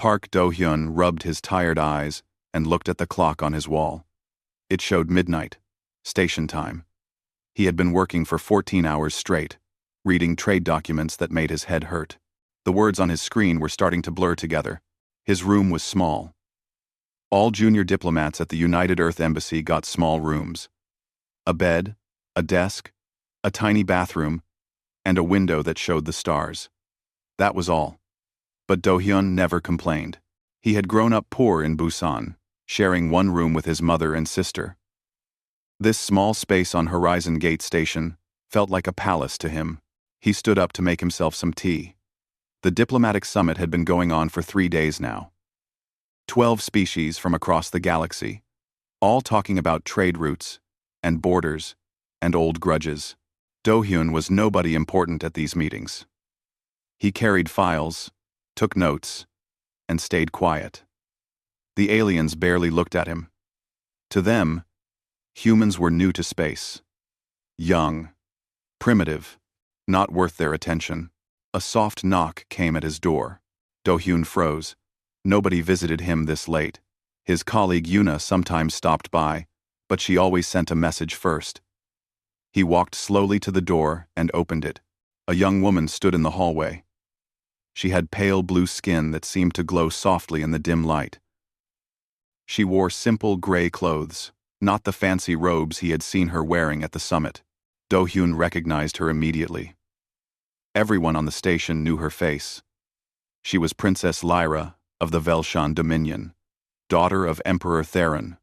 park, Do-hyun rubbed his tired eyes and looked at the clock on his wall. It showed midnight, station time. He had been working for 14 hours straight, reading trade documents that made his head hurt. The words on his screen were starting to blur together. His room was small. All junior diplomats at the United Earth Embassy got small rooms. A bed, a desk, a tiny bathroom, and a window that showed the stars. That was all. But Do-hyun never complained. He had grown up poor in Busan, sharing one room with his mother and sister. This small space on Horizon Gate Station felt like a palace to him. He stood up to make himself some tea. The diplomatic summit had been going on for 3 days now. 12 species from across the galaxy, all talking about trade routes and borders and old grudges. Do-hyun was nobody important at these meetings. He carried files, took notes, and stayed quiet. The aliens barely looked at him. To them, humans were new to space. Young, primitive, not worth their attention. A soft knock came at his door. Do-hyun froze. Nobody visited him this late. His colleague Yuna sometimes stopped by, but she always sent a message first. He walked slowly to the door and opened it. A young woman stood in the hallway. She had pale blue skin that seemed to glow softly in the dim light. She wore simple gray clothes, not the fancy robes he had seen her wearing at the summit. Do-hyun recognized her immediately. Everyone on the station knew her face. She was Princess Lyra of the Velshan Dominion, daughter of Emperor Theron,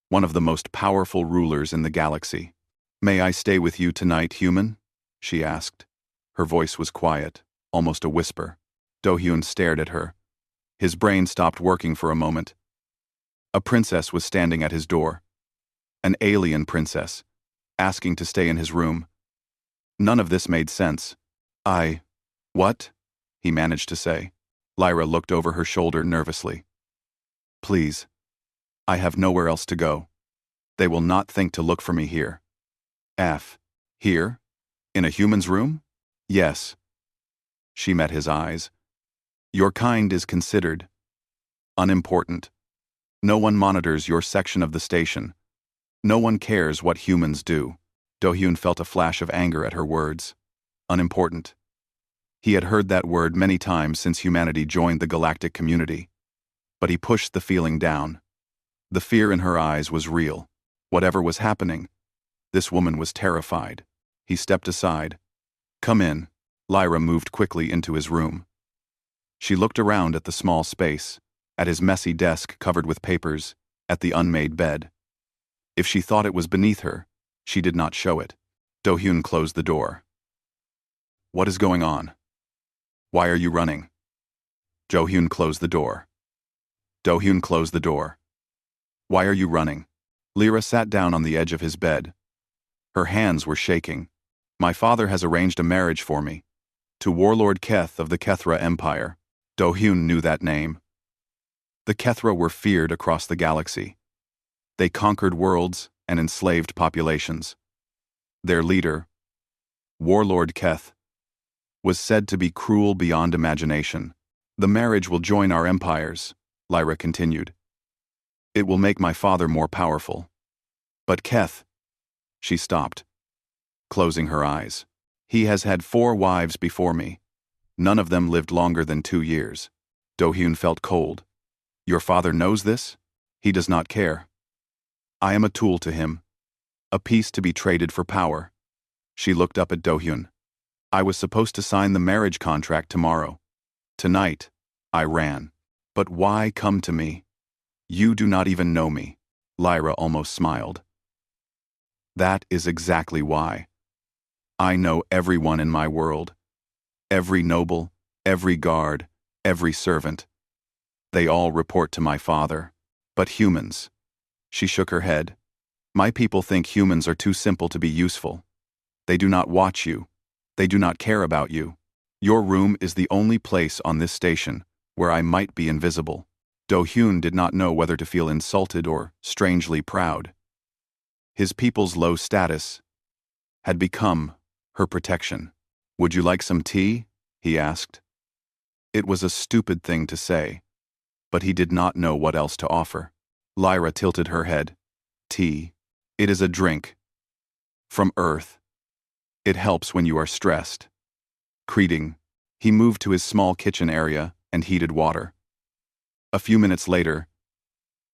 one of the most powerful rulers in the galaxy. "May I stay with you tonight, human?" she asked. Her voice was quiet, almost a whisper. Do-hyun stared at her. His brain stopped working for a moment. A princess was standing at his door. An alien princess, asking to stay in his room. None of this made sense. What?" he managed to say. Lyra looked over her shoulder nervously. "Please. I have nowhere else to go. They will not think to look for me here." Here? In a human's room?" "Yes." She met his eyes. "Your kind is considered unimportant. No one monitors your section of the station. No one cares what humans do." Do-hyun felt a flash of anger at her words. Unimportant. He had heard that word many times since humanity joined the galactic community. But he pushed the feeling down. The fear in her eyes was real. Whatever was happening, this woman was terrified. He stepped aside. "Come in." Lyra moved quickly into his room. She looked around at the small space, at his messy desk covered with papers, at the unmade bed. If she thought it was beneath her, she did not show it. Do-hyun closed the door. "What is going on? Why are you running?" Do-hyun closed the door. Do-hyun closed the door. "Why are you running?" Lyra sat down on the edge of his bed. Her hands were shaking. "My father has arranged a marriage for me. To Warlord Keth of the Kethra Empire." Do-hyun knew that name. The Kethra were feared across the galaxy. They conquered worlds and enslaved populations. Their leader, Warlord Keth, was said to be cruel beyond imagination. "The marriage will join our empires," Lyra continued. "It will make my father more powerful. But Keth..." She stopped, closing her eyes. "He has had 4 wives before me. None of them lived longer than 2 years. Do-hyun felt cold. "Your father knows this? He does not care. I am a tool to him. A piece to be traded for power." She looked up at Do-hyun. "I was supposed to sign the marriage contract tomorrow. Tonight, I ran. But why come to me? You do not even know me." Lyra almost smiled. "That is exactly why. I know everyone in my world. Every noble, every guard, every servant. They all report to my father. But humans..." She shook her head. "My people think humans are too simple to be useful. They do not watch you. They do not care about you. Your room is the only place on this station where I might be invisible." Do-hyun did not know whether to feel insulted or strangely proud. His people's low status had become her protection. "Would you like some tea?" he asked. It was a stupid thing to say. but he did not know what else to offer. Lyra tilted her head. Tea. It is a drink. From Earth. It helps when you are stressed. Creeding, he moved to his small kitchen area and heated water. A few minutes later,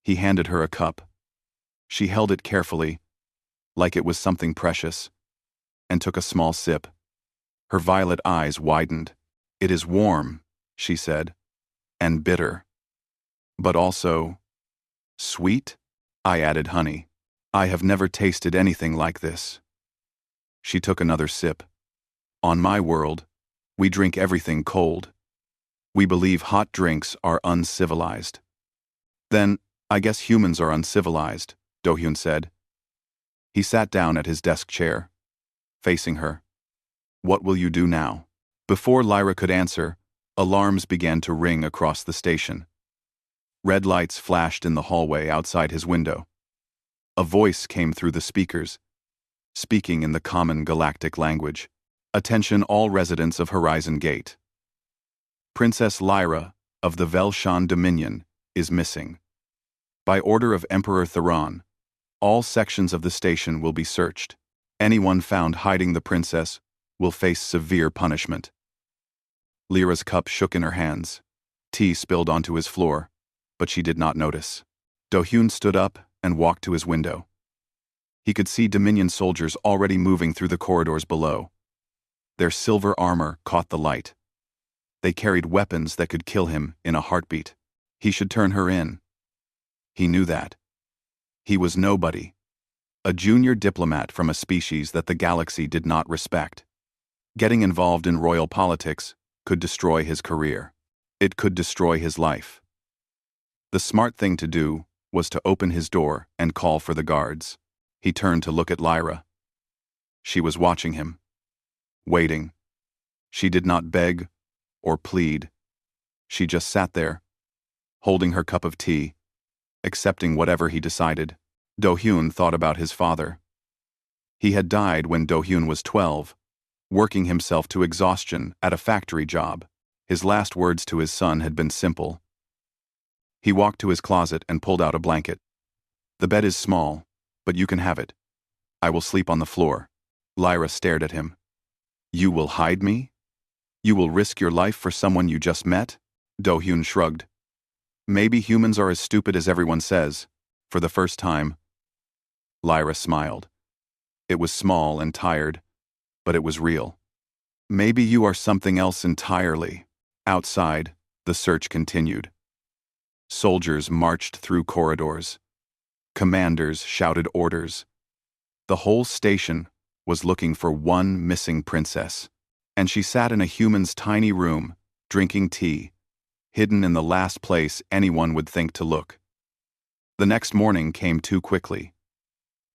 he handed her a cup. She held it carefully, like it was something precious, and took a small sip. Her violet eyes widened. It is warm, she said, and bitter. But also sweet? I added honey. I have never tasted anything like this. She took another sip. On my world, we drink everything cold. We believe hot drinks are uncivilized. Then, I guess humans are uncivilized, Do-hyun said. He sat down at his desk chair, facing her. What will you do now? Before Lyra could answer, alarms began to ring across the station. Red lights flashed in the hallway outside his window. A voice came through the speakers, speaking in the common galactic language. Attention all residents of Horizon Gate. Princess Lyra of the Velshan Dominion is missing. By order of Emperor Theron, all sections of the station will be searched. Anyone found hiding the princess will face severe punishment. Lyra's cup shook in her hands. Tea spilled onto his floor, but she did not notice. Do-hyun stood up and walked to his window. He could see Dominion soldiers already moving through the corridors below. Their silver armor caught the light. They carried weapons that could kill him in a heartbeat. He should turn her in. He knew that. He was nobody. A junior diplomat from a species that the galaxy did not respect. Getting involved in royal politics could destroy his career. It could destroy his life. The smart thing to do was to open his door and call for the guards. He turned to look at Lyra. She was watching him. Waiting. She did not beg or plead. She just sat there, holding her cup of tea, accepting whatever he decided. Do-hyun thought about his father. He had died when Do-hyun was 12, working himself to exhaustion at a factory job. His last words to his son had been simple. He walked to his closet and pulled out a blanket. The bed is small, but you can have it. I will sleep on the floor. Lyra stared at him. You will hide me? You will risk your life for someone you just met? Do-hyun shrugged. Maybe humans are as stupid as everyone says. For the first time. Lyra smiled. It was small and tired, but it was real. Maybe you are something else entirely. Outside, the search continued. Soldiers marched through corridors. Commanders shouted orders. The whole station was looking for one missing princess, and she sat in a human's tiny room, drinking tea, hidden in the last place anyone would think to look. The next morning came too quickly.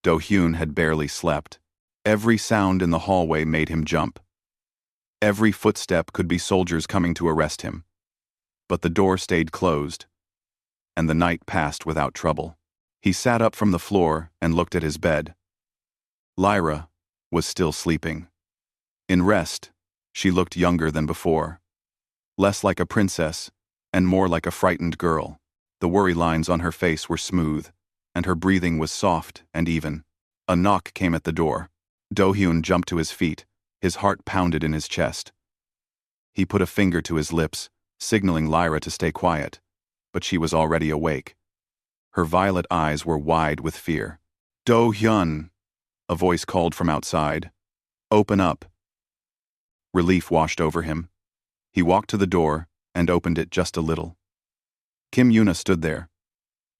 Do-hyun had barely slept. Every sound in the hallway made him jump. Every footstep could be soldiers coming to arrest him. But the door stayed closed, and the night passed without trouble. He sat up from the floor and looked at his bed. Lyra was still sleeping. In rest, she looked younger than before. Less like a princess, and more like a frightened girl. The worry lines on her face were smooth, and her breathing was soft and even. A knock came at the door. Do-hyun jumped to his feet, his heart pounded in his chest. He put a finger to his lips, signaling Lyra to stay quiet, but she was already awake. Her violet eyes were wide with fear. Do-hyun, a voice called from outside. Open up. Relief washed over him. He walked to the door and opened it just a little. Kim Yuna stood there,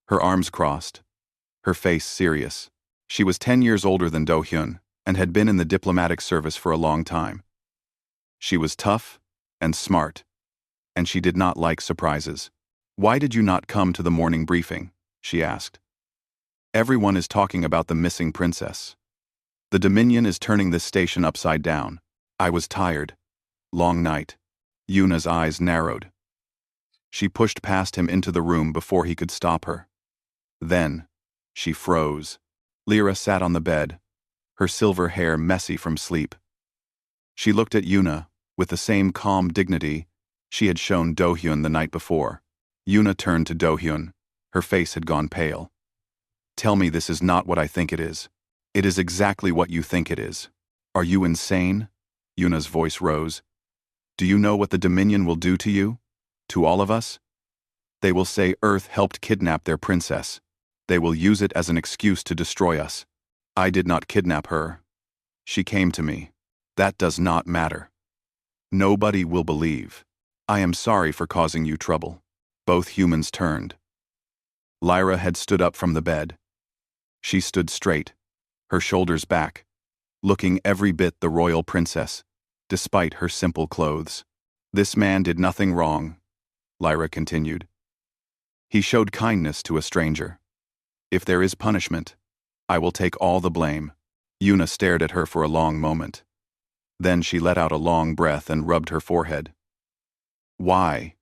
her arms crossed, her face serious. She was 10 years older than Do-hyun and had been in the diplomatic service for a long time. She was tough and smart, and she did not like surprises. Why did you not come to the morning briefing? She asked. Everyone is talking about the missing princess. The Dominion is turning this station upside down. I was tired. Long night. Yuna's eyes narrowed. She pushed past him into the room before he could stop her. Then, she froze. Lyra sat on the bed, her silver hair messy from sleep. She looked at Yuna with the same calm dignity she had shown Do-hyun the night before. Yuna turned to Do-hyun. Her face had gone pale. Tell me this is not what I think it is. It is exactly what you think it is. Are you insane? Yuna's voice rose. Do you know what the Dominion will do to you? To all of us? They will say Earth helped kidnap their princess. They will use it as an excuse to destroy us. I did not kidnap her. She came to me. That does not matter. Nobody will believe. I am sorry for causing you trouble. Both humans turned. Lyra had stood up from the bed. She stood straight, her shoulders back, looking every bit the royal princess, despite her simple clothes. This man did nothing wrong, Lyra continued. He showed kindness to a stranger. If there is punishment, I will take all the blame. Yuna stared at her for a long moment. Then she let out a long breath and rubbed her forehead. Why?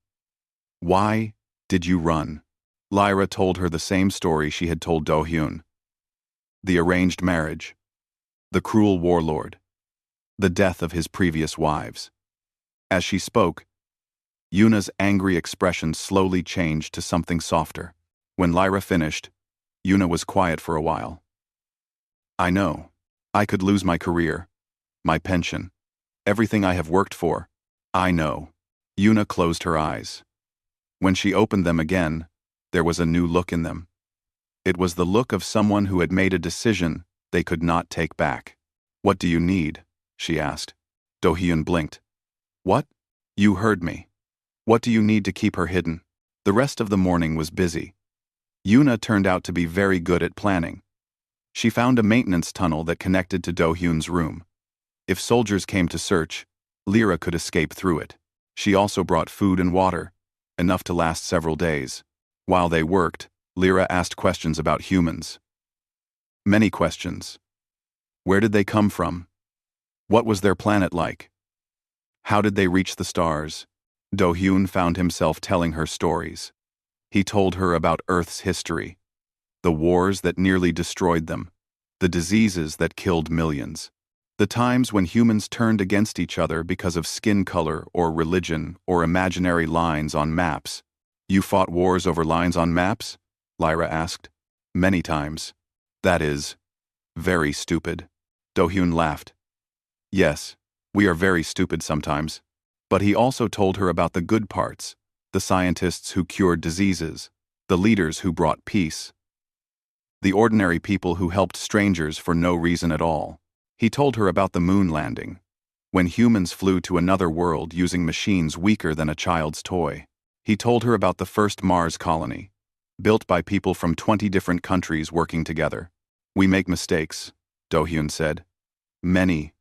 Why did you run? Lyra told her the same story she had told Do-hyun. The arranged marriage, the cruel warlord, the death of his previous wives. As she spoke, Yuna's angry expression slowly changed to something softer. When Lyra finished, Yuna was quiet for a while. I know. I could lose my career, my pension, everything I have worked for. I know. Yuna closed her eyes. When she opened them again, there was a new look in them. It was the look of someone who had made a decision they could not take back. What do you need? She asked. Do-hyun blinked. What? You heard me. What do you need to keep her hidden? The rest of the morning was busy. Yuna turned out to be very good at planning. She found a maintenance tunnel that connected to Do-hyun's room. If soldiers came to search, Lyra could escape through it. She also brought food and water, enough to last several days. While they worked, Lyra asked questions about humans. Many questions. Where did they come from? What was their planet like? How did they reach the stars? Do-hyun found himself telling her stories. He told her about Earth's history, the wars that nearly destroyed them, the diseases that killed millions, the times when humans turned against each other because of skin color or religion or imaginary lines on maps. You fought wars over lines on maps? Lyra asked. Many times. That is, very stupid. Do-hyun laughed. Yes, we are very stupid sometimes. But he also told her about the good parts, the scientists who cured diseases, the leaders who brought peace, the ordinary people who helped strangers for no reason at all. He told her about the moon landing, when humans flew to another world using machines weaker than a child's toy. He told her about the first Mars colony, built by people from 20 different countries working together. We make mistakes, Do-hyun said. Many,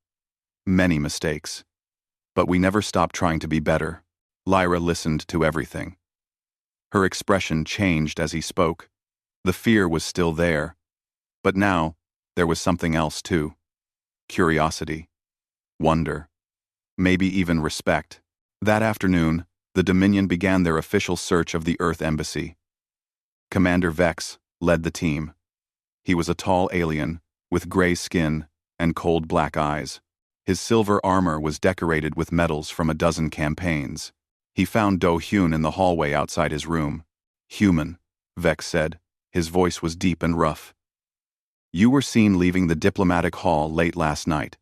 many mistakes. But we never stop trying to be better. Lyra listened to everything. Her expression changed as he spoke. The fear was still there. But now, there was something else too. Curiosity. Wonder. Maybe even respect. That afternoon, the Dominion began their official search of the Earth Embassy. Commander Vex led the team. He was a tall alien, with gray skin and cold black eyes. His silver armor was decorated with medals from a dozen campaigns. He found Do-hyun in the hallway outside his room. Human, Vex said. His voice was deep and rough. You were seen leaving the diplomatic hall late last night.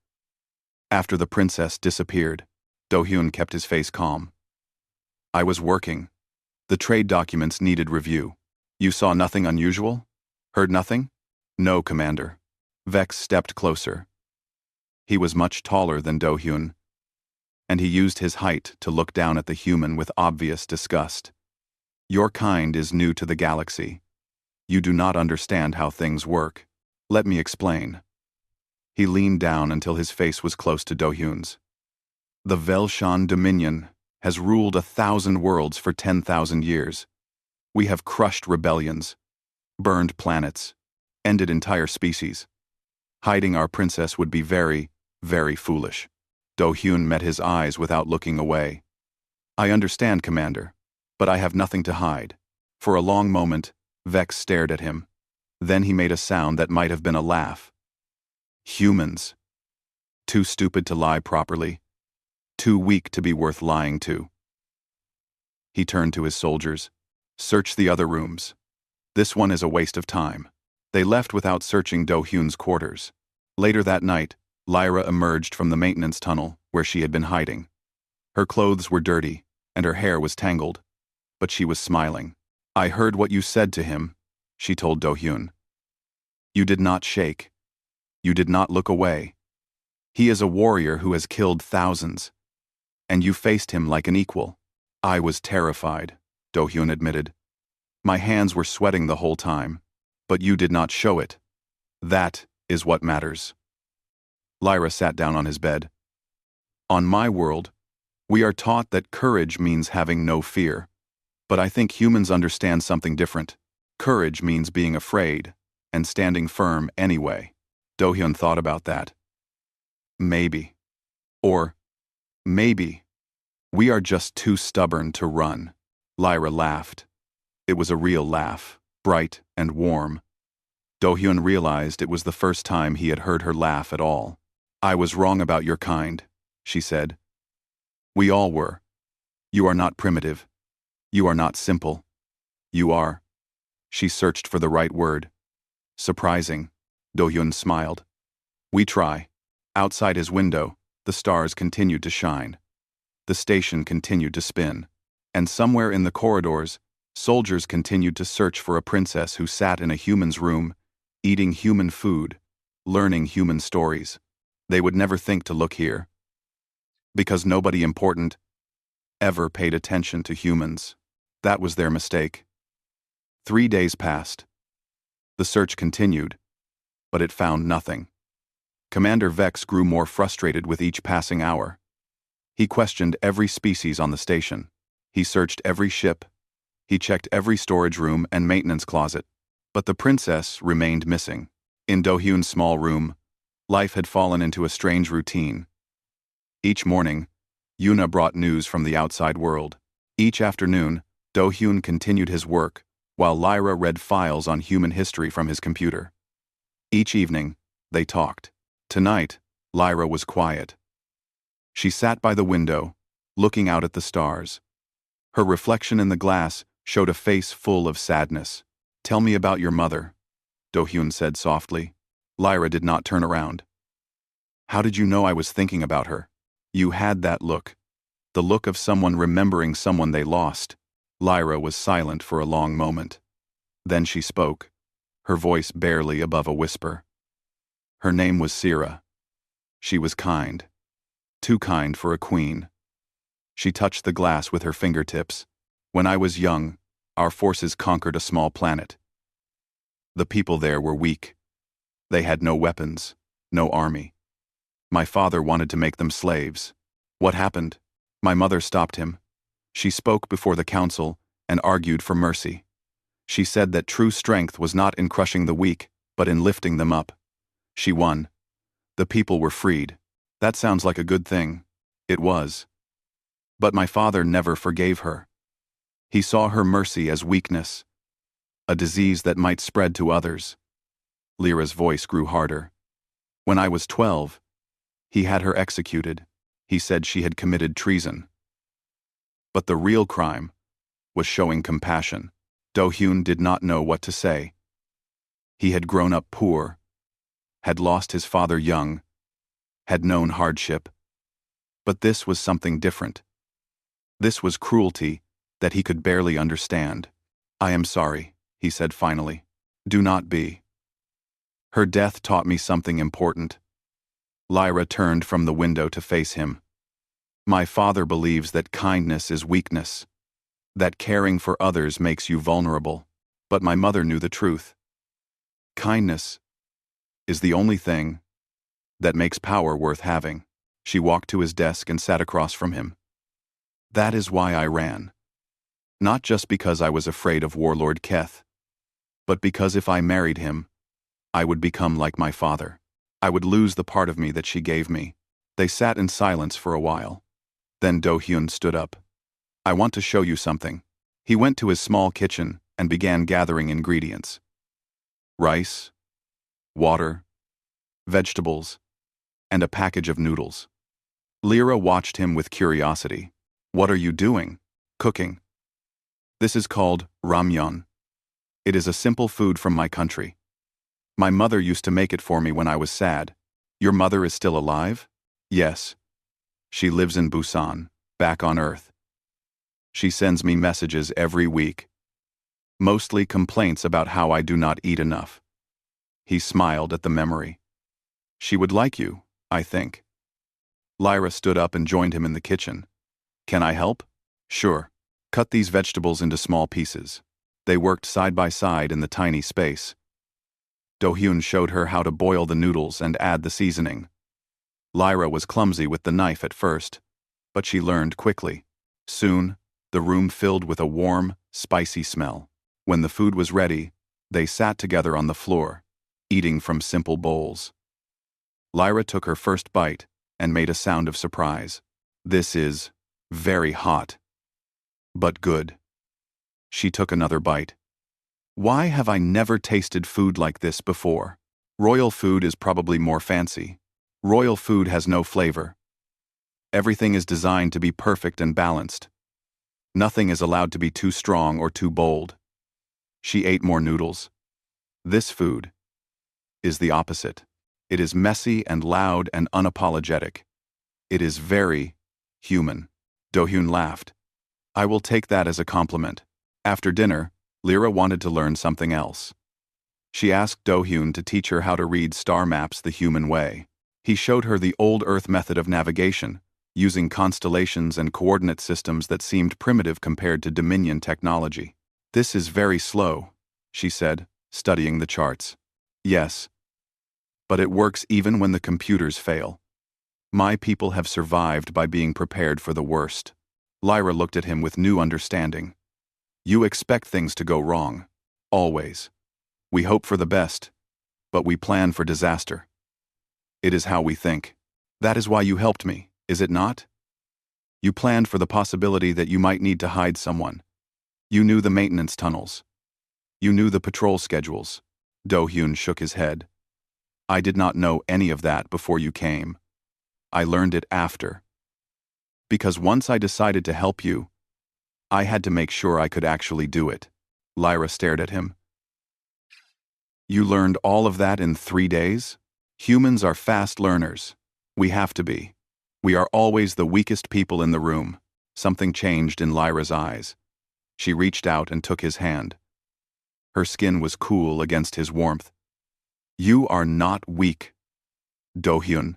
After the princess disappeared, Do-hyun kept his face calm. I was working. The trade documents needed review. You saw nothing unusual? Heard nothing? No, Commander. Vex stepped closer. He was much taller than Do-hyun, and he used his height to look down at the human with obvious disgust. Your kind is new to the galaxy. You do not understand how things work. Let me explain. He leaned down until his face was close to Do-hyun's. The Velshan Dominion has ruled 1,000 worlds for 10,000 years. We have crushed rebellions, burned planets, ended entire species. Hiding our princess would be very, very foolish. Do-hyun met his eyes without looking away. I understand, Commander, but I have nothing to hide. For a long moment, Vex stared at him. Then he made a sound that might have been a laugh. Humans. Too stupid to lie properly. Too weak to be worth lying to. He turned to his soldiers. Search the other rooms. This one is a waste of time. They left without searching Do-hyun's quarters. Later that night, Lyra emerged from the maintenance tunnel where she had been hiding. Her clothes were dirty, and her hair was tangled, but she was smiling. "I heard what you said to him," she told Do-hyun. "You did not shake. You did not look away. He is a warrior who has killed thousands, and you faced him like an equal." "I was terrified," Do-hyun admitted. "My hands were sweating the whole time, but you did not show it. That is what matters." Lyra sat down on his bed. "On my world, we are taught that courage means having no fear. But I think humans understand something different. Courage means being afraid and standing firm anyway." Do-hyun thought about that. "Maybe. Or maybe we are just too stubborn to run." Lyra laughed. It was a real laugh, bright and warm. Do-hyun realized it was the first time he had heard her laugh at all. "I was wrong about your kind," she said. "We all were. You are not primitive. You are not simple. You are—" She searched for the right word. "Surprising." Do-hyun smiled. "We try." Outside his window, the stars continued to shine. The station continued to spin. And somewhere in the corridors, soldiers continued to search for a princess who sat in a human's room, eating human food, learning human stories. They would never think to look here, because nobody important ever paid attention to humans. That was their mistake. 3 days passed. The search continued, but it found nothing. Commander Vex grew more frustrated with each passing hour. He questioned every species on the station. He searched every ship. He checked every storage room and maintenance closet. But the princess remained missing. In Do-hyun's small room, life had fallen into a strange routine. Each morning, Yuna brought news from the outside world. Each afternoon, Do-hyun continued his work, while Lyra read files on human history from his computer. Each evening, they talked. Tonight, Lyra was quiet. She sat by the window, looking out at the stars. Her reflection in the glass showed a face full of sadness. "Tell me about your mother," Do-hyun said softly. Lyra did not turn around. "How did you know I was thinking about her?" "You had that look. The look of someone remembering someone they lost." Lyra was silent for a long moment. Then she spoke, her voice barely above a whisper. "Her name was Sira. She was kind. Too kind for a queen." She touched the glass with her fingertips. "When I was young, our forces conquered a small planet. The people there were weak. They had no weapons, no army. My father wanted to make them slaves. What happened? My mother stopped him. She spoke before the council and argued for mercy. She said that true strength was not in crushing the weak, but in lifting them up. She won. The people were freed. That sounds like a good thing. It was. But my father never forgave her. He saw her mercy as weakness, a disease that might spread to others." Lyra's voice grew harder. "When I was 12, he had her executed. He said she had committed treason. But the real crime was showing compassion." Do-hyun did not know what to say. He had grown up poor, had lost his father young, had known hardship. But this was something different. This was cruelty that he could barely understand. "I am sorry," he said finally. "Do not be. Her death taught me something important." Lyra turned from the window to face him. "My father believes that kindness is weakness, that caring for others makes you vulnerable. But my mother knew the truth. Kindness is the only thing that makes power worth having." She walked to his desk and sat across from him. "That is why I ran. Not just because I was afraid of Warlord Keth, but because if I married him, I would become like my father. I would lose the part of me that she gave me." They sat in silence for a while. Then Do-hyun stood up. "I want to show you something." He went to his small kitchen and began gathering ingredients. Rice, water, vegetables, and a package of noodles. Lyra watched him with curiosity. "What are you doing?" "Cooking." This is called ramyeon. It is a simple food from my country. My mother used to make it for me when I was sad. Your mother is still alive? Yes. She lives in Busan, back on Earth. She sends me messages every week. Mostly complaints about how I do not eat enough. He smiled at the memory. She would like you, I think. Lyra stood up and joined him in the kitchen. Can I help? Sure. Cut these vegetables into small pieces. They worked side by side in the tiny space. Do-hyun showed her how to boil the noodles and add the seasoning. Lyra was clumsy with the knife at first, but she learned quickly. Soon, the room filled with a warm, spicy smell. When the food was ready, they sat together on the floor, eating from simple bowls. Lyra took her first bite and made a sound of surprise. This is very hot, but good. She took another bite. Why have I never tasted food like this before? Royal food is probably more fancy. Royal food has no flavor. Everything is designed to be perfect and balanced. Nothing is allowed to be too strong or too bold. She ate more noodles. This food is the opposite. It is messy and loud and unapologetic. It is very human. Do-hyun laughed. I will take that as a compliment. After dinner, Lyra wanted to learn something else. She asked Do-hyun to teach her how to read star maps the human way. He showed her the old Earth method of navigation, using constellations and coordinate systems that seemed primitive compared to Dominion technology. This is very slow, she said, studying the charts. Yes. But it works even when the computers fail. My people have survived by being prepared for the worst. Lyra looked at him with new understanding. You expect things to go wrong. Always. We hope for the best, but we plan for disaster. It is how we think. That is why you helped me, is it not? You planned for the possibility that you might need to hide someone. You knew the maintenance tunnels. You knew the patrol schedules. Do-hyun shook his head. I did not know any of that before you came. I learned it after. Because once I decided to help you, I had to make sure I could actually do it. Lyra stared at him. You learned all of that in 3 days? Humans are fast learners. We have to be. We are always the weakest people in the room. Something changed in Lyra's eyes. She reached out and took his hand. Her skin was cool against his warmth. You are not weak, Do-hyun.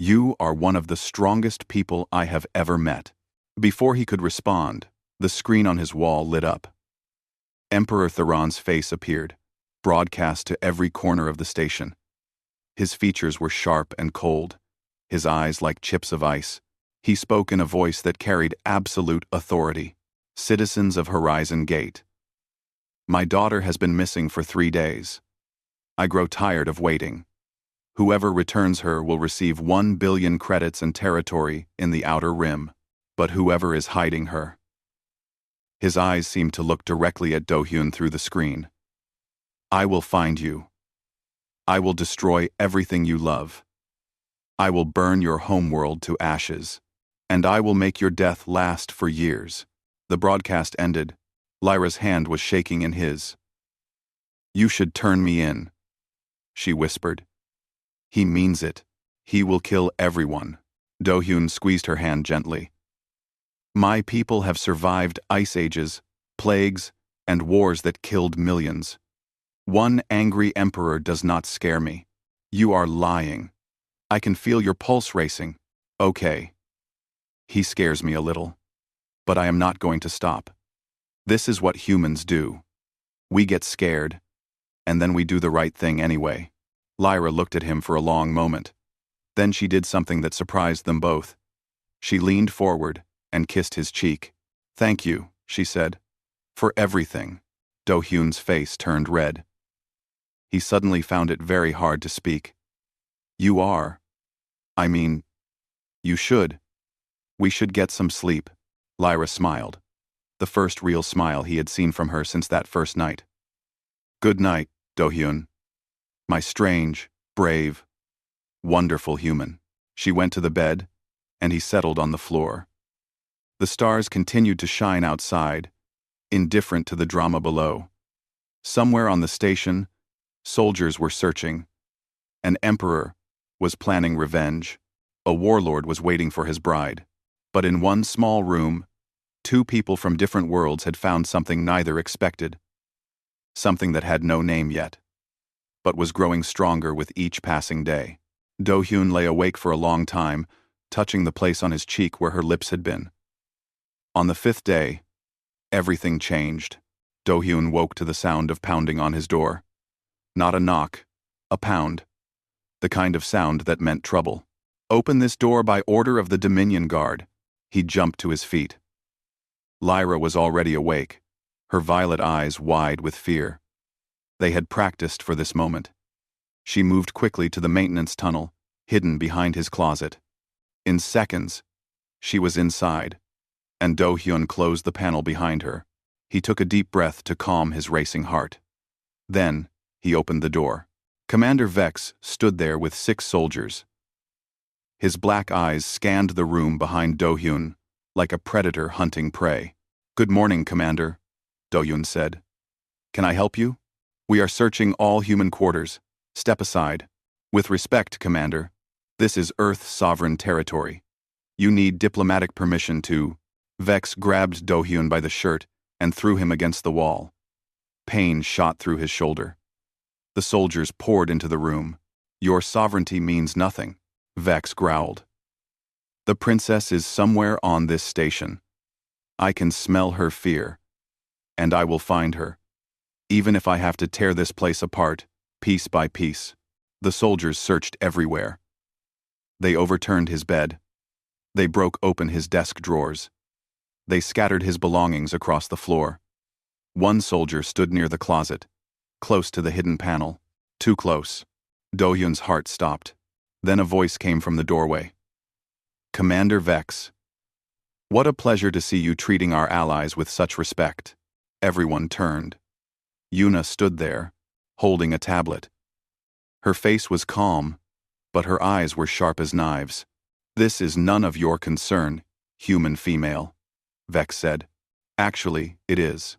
You are one of the strongest people I have ever met. Before he could respond, the screen on his wall lit up. Emperor Theron's face appeared, broadcast to every corner of the station. His features were sharp and cold, his eyes like chips of ice. He spoke in a voice that carried absolute authority. Citizens of Horizon Gate. My daughter has been missing for 3 days. I grow tired of waiting. Whoever returns her will receive 1 billion credits and territory in the Outer Rim, but whoever is hiding her. His eyes seemed to look directly at Do-hyun through the screen. I will find you. I will destroy everything you love. I will burn your homeworld to ashes, and I will make your death last for years. The broadcast ended. Lyra's hand was shaking in his. You should turn me in, she whispered. He means it. He will kill everyone. Do-hyun squeezed her hand gently. My people have survived ice ages, plagues, and wars that killed millions. One angry emperor does not scare me. You are lying. I can feel your pulse racing. Okay. He scares me a little. But I am not going to stop. This is what humans do. We get scared, and then we do the right thing anyway. Lyra looked at him for a long moment. Then she did something that surprised them both. She leaned forward and kissed his cheek. Thank you, she said. For everything. Do-hyun's face turned red. He suddenly found it very hard to speak. You are. I mean, you should. We should get some sleep. Lyra smiled. The first real smile he had seen from her since that first night. Good night, Do-hyun. My strange, brave, wonderful human. She went to the bed, and he settled on the floor. The stars continued to shine outside, indifferent to the drama below. Somewhere on the station, soldiers were searching. An emperor was planning revenge. A warlord was waiting for his bride. But in one small room, two people from different worlds had found something neither expected. Something that had no name yet, but was growing stronger with each passing day. Do-hyun lay awake for a long time, touching the place on his cheek where her lips had been. On the 5th day, everything changed. Do-hyun woke to the sound of pounding on his door. Not a knock, a pound. The kind of sound that meant trouble. "Open this door by order of the Dominion Guard." He jumped to his feet. Lyra was already awake, her violet eyes wide with fear. They had practiced for this moment. She moved quickly to the maintenance tunnel, hidden behind his closet. In seconds, she was inside, and Do-hyun closed the panel behind her. He took a deep breath to calm his racing heart. Then, he opened the door. Commander Vex stood there with 6 soldiers. His black eyes scanned the room behind Do-hyun, like a predator hunting prey. "Good morning, Commander," Do-hyun said. "Can I help you? We are searching all human quarters. Step aside. With respect, Commander. This is Earth's sovereign territory. You need diplomatic permission to—" Vex grabbed Do-hyun by the shirt and threw him against the wall. Pain shot through his shoulder. The soldiers poured into the room. "Your sovereignty means nothing," Vex growled. "The princess is somewhere on this station. I can smell her fear, and I will find her, even if I have to tear this place apart, piece by piece." The soldiers searched everywhere. They overturned his bed. They broke open his desk drawers. They scattered his belongings across the floor. One soldier stood near the closet, close to the hidden panel. Too close. Do-hyun's heart stopped. Then a voice came from the doorway. "Commander Vex. What a pleasure to see you treating our allies with such respect." Everyone turned. Yuna stood there, holding a tablet. Her face was calm, but her eyes were sharp as knives. "This is none of your concern, human female," Vex said. "Actually, it is.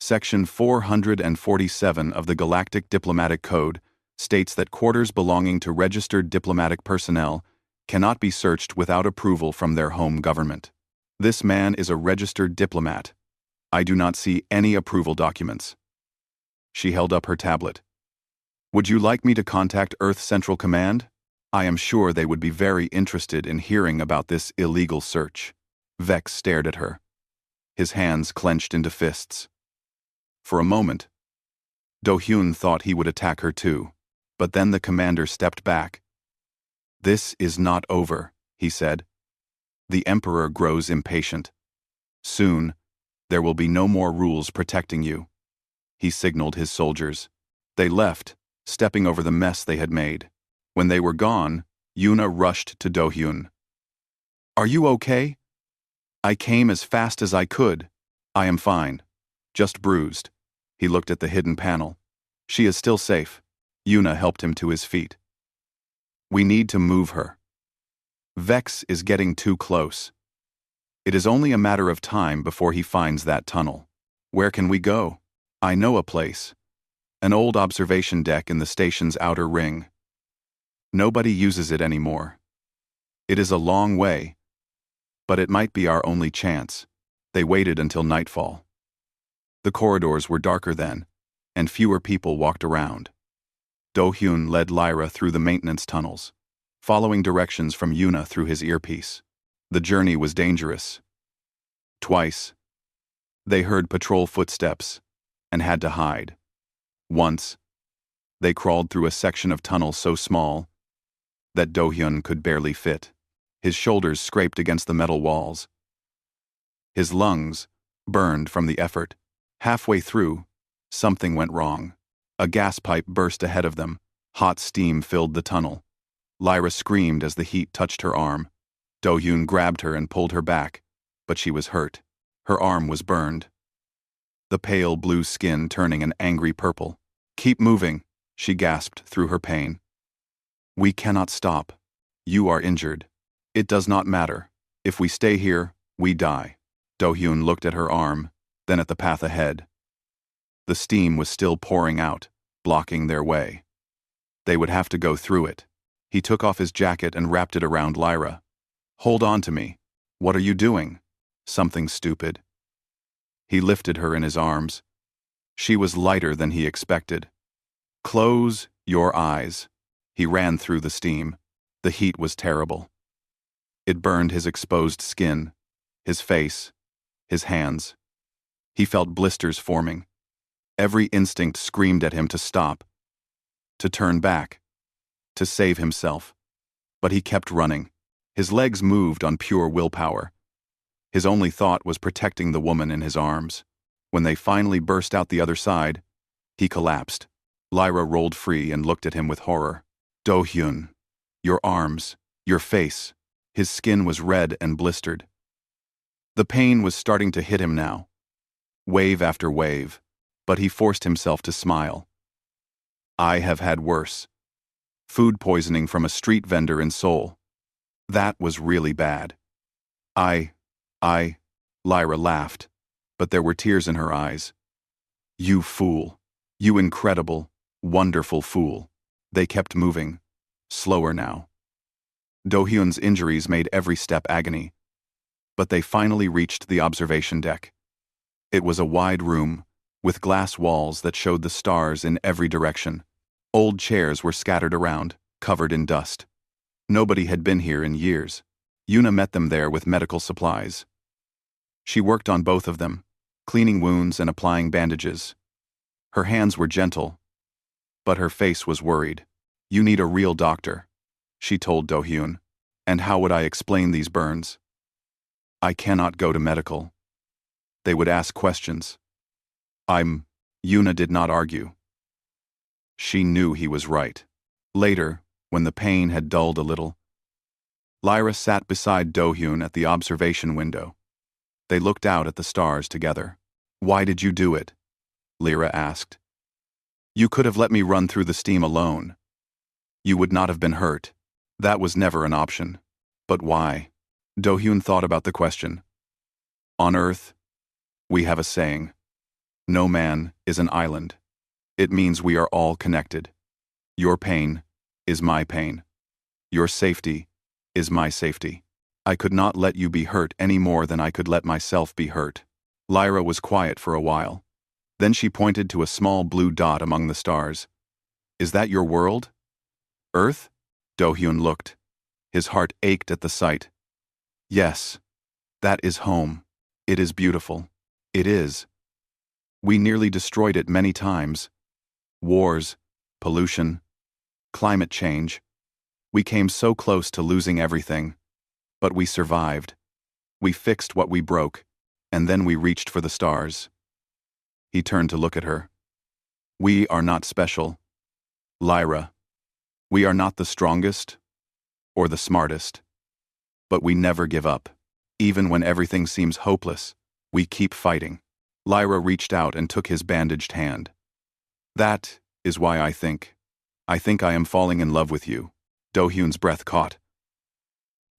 Section 447 of the Galactic Diplomatic Code states that quarters belonging to registered diplomatic personnel cannot be searched without approval from their home government. This man is a registered diplomat. I do not see any approval documents." She held up her tablet. "Would you like me to contact Earth Central Command? I am sure they would be very interested in hearing about this illegal search." Vex stared at her. His hands clenched into fists. For a moment, Do-hyun thought he would attack her too, but then the commander stepped back. "This is not over," he said. "The Emperor grows impatient. Soon, there will be no more rules protecting you." He signaled his soldiers. They left, stepping over the mess they had made. When they were gone, Yuna rushed to Do-hyun. "Are you okay?" "I came as fast as I could. I am fine. Just bruised." He looked at the hidden panel. "She is still safe." Yuna helped him to his feet. "We need to move her. Vex is getting too close. It is only a matter of time before he finds that tunnel." "Where can we go?" "I know a place. An old observation deck in the station's outer ring. Nobody uses it anymore. It is a long way, but it might be our only chance." They waited until nightfall. The corridors were darker then, and fewer people walked around. Do-hyun led Lyra through the maintenance tunnels, following directions from Yuna through his earpiece. The journey was dangerous. Twice, they heard patrol footsteps and had to hide. Once, they crawled through a section of tunnel so small that Do-hyun could barely fit. His shoulders scraped against the metal walls. His lungs burned from the effort. Halfway through, something went wrong. A gas pipe burst ahead of them. Hot steam filled the tunnel. Lyra screamed as the heat touched her arm. Do-hyun grabbed her and pulled her back, but she was hurt. Her arm was burned, the pale blue skin turning an angry purple. "Keep moving," she gasped through her pain. "We cannot stop. You are injured. It does not matter. If we stay here, we die." Do-hyun looked at her arm, then at the path ahead. The steam was still pouring out, blocking their way. They would have to go through it. He took off his jacket and wrapped it around Lyra. "Hold on to me. What are you doing?" "Something stupid." He lifted her in his arms. She was lighter than he expected. "Close your eyes." He ran through the steam. The heat was terrible. It burned his exposed skin, his face, his hands. He felt blisters forming. Every instinct screamed at him to stop, to turn back, to save himself. But he kept running. His legs moved on pure willpower. His only thought was protecting the woman in his arms. When they finally burst out the other side, he collapsed. Lyra rolled free and looked at him with horror. "Do-hyun, your arms, your face." His skin was red and blistered. The pain was starting to hit him now, wave after wave, but he forced himself to smile. "I have had worse. Food poisoning from a street vendor in Seoul. That was really bad." I, Lyra laughed, but there were tears in her eyes. "You fool. You incredible, wonderful fool." They kept moving, slower now. Do-hyun's injuries made every step agony. But they finally reached the observation deck. It was a wide room, with glass walls that showed the stars in every direction. Old chairs were scattered around, covered in dust. Nobody had been here in years. Yuna met them there with medical supplies. She worked on both of them, cleaning wounds and applying bandages. Her hands were gentle, but her face was worried. "You need a real doctor," she told Do-hyun. "And how would I explain these burns? I cannot go to medical. They would ask questions." Yuna did not argue. She knew he was right. Later, when the pain had dulled a little, Lyra sat beside Do-hyun at the observation window. They looked out at the stars together. "Why did you do it?" Lyra asked. "You could have let me run through the steam alone. You would not have been hurt. That was never an option." "But why?" Do-hyun thought about the question. "On Earth, we have a saying. No man is an island. It means we are all connected. Your pain is my pain. Your safety is my safety. I could not let you be hurt any more than I could let myself be hurt." Lyra was quiet for a while. Then she pointed to a small blue dot among the stars. "Is that your world? Earth?" Do-hyun looked. His heart ached at the sight. "Yes, that is home. It is beautiful. It is. We nearly destroyed it many times. Wars, pollution, climate change. We came so close to losing everything. But we survived. We fixed what we broke, and then we reached for the stars." He turned to look at her. "We are not special, Lyra. We are not the strongest or the smartest. But we never give up. Even when everything seems hopeless, we keep fighting." Lyra reached out and took his bandaged hand. "That is why I think I am falling in love with you." Do-hyun's breath caught.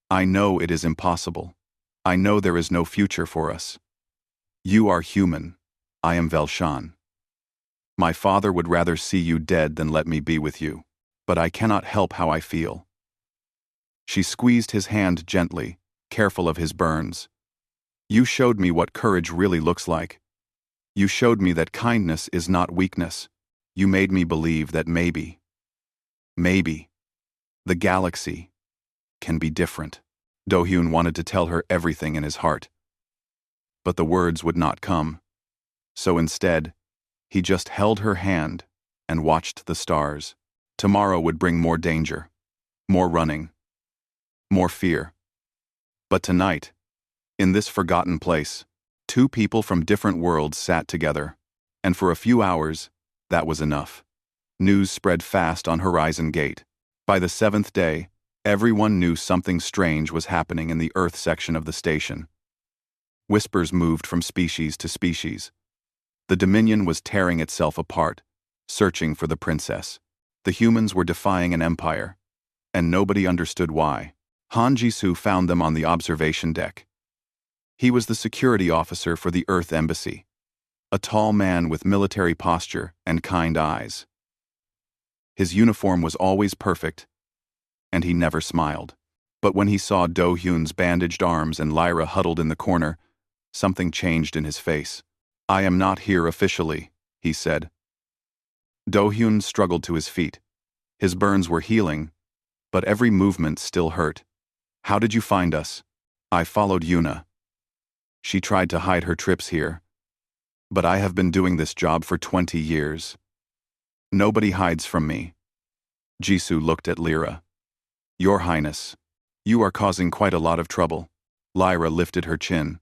"I know it is impossible. I know there is no future for us. You are human. I am Velshan. My father would rather see you dead than let me be with you. But I cannot help how I feel." She squeezed his hand gently, careful of his burns. "You showed me what courage really looks like. You showed me that kindness is not weakness. You made me believe that maybe, the galaxy can be different." Do-hyun wanted to tell her everything in his heart. But the words would not come. So instead, he just held her hand and watched the stars. Tomorrow would bring more danger, more running, more fear. But tonight, in this forgotten place, two people from different worlds sat together, and for a few hours, that was enough. News spread fast on Horizon Gate. By the 7th day, everyone knew something strange was happening in the Earth section of the station. Whispers moved from species to species. The Dominion was tearing itself apart, searching for the princess. The humans were defying an empire, and nobody understood why. Han Jisoo found them on the observation deck. He was the security officer for the Earth Embassy. a tall man with military posture and kind eyes. His uniform was always perfect, and he never smiled. But when he saw Do-hyun's bandaged arms and Lyra huddled in the corner, something changed in his face. "I am not here officially," he said. Do-hyun struggled to his feet. His burns were healing, but every movement still hurt. "How did you find us?" "I followed Yuna. She tried to hide her trips here. But I have been doing this job for 20 years. Nobody hides from me." Jisoo looked at Lyra. "Your Highness, you are causing quite a lot of trouble." Lyra lifted her chin.